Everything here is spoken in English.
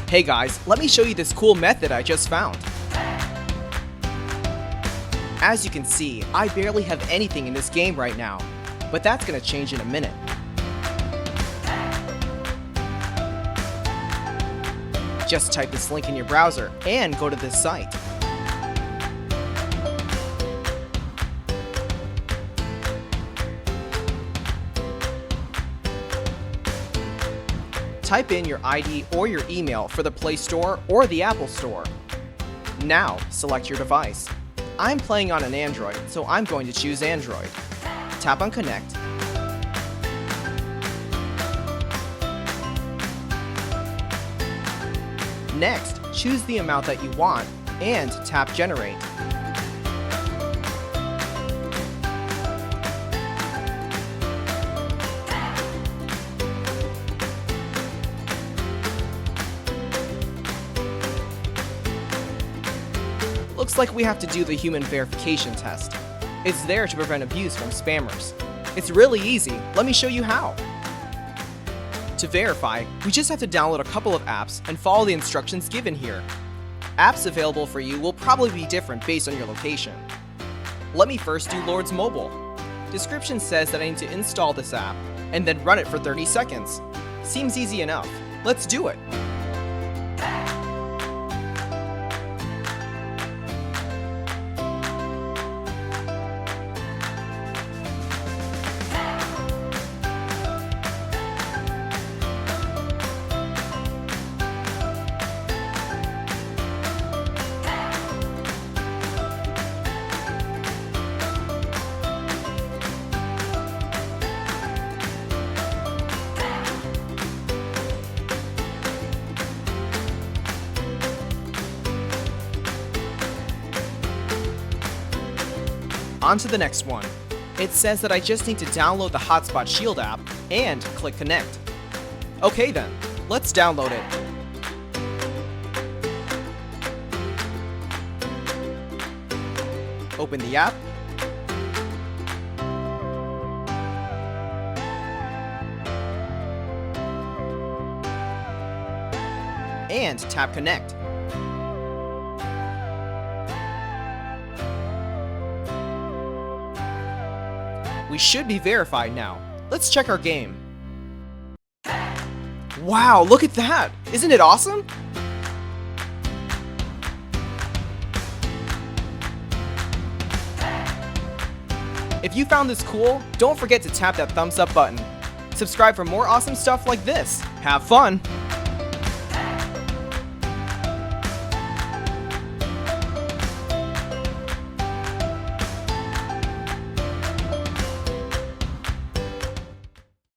Hey guys, let me show you this cool method I just found. As you can see, I barely have anything in this game right now, but that's gonna change in a minute. Just type this link in your browser and go to this site. Type in your ID or your email for the Play Store or the Apple Store. Now, select your device. I'm playing on an Android, so I'm going to choose Android. Tap on Connect. Next, choose the amount that you want and tap Generate. Looks like we have to do the human verification test. It's there to prevent abuse from spammers. It's really easy. Let me show you how. To verify, we just have to download a couple of apps and follow the instructions given here. Apps available for you will probably be different based on your location. Let me first do Lord's Mobile. Description says that I need to install this app and then run it for 30 seconds. Seems easy enough. Let's do it. On to the next one. It says that I just need to download the Hotspot Shield app and click Connect. Okay then, let's download it. Open the app. And tap Connect. We should be verified now. Let's check our game. Wow, look at that! Isn't it awesome? If you found this cool, don't forget to tap that thumbs up button. Subscribe for more awesome stuff like this. Have fun!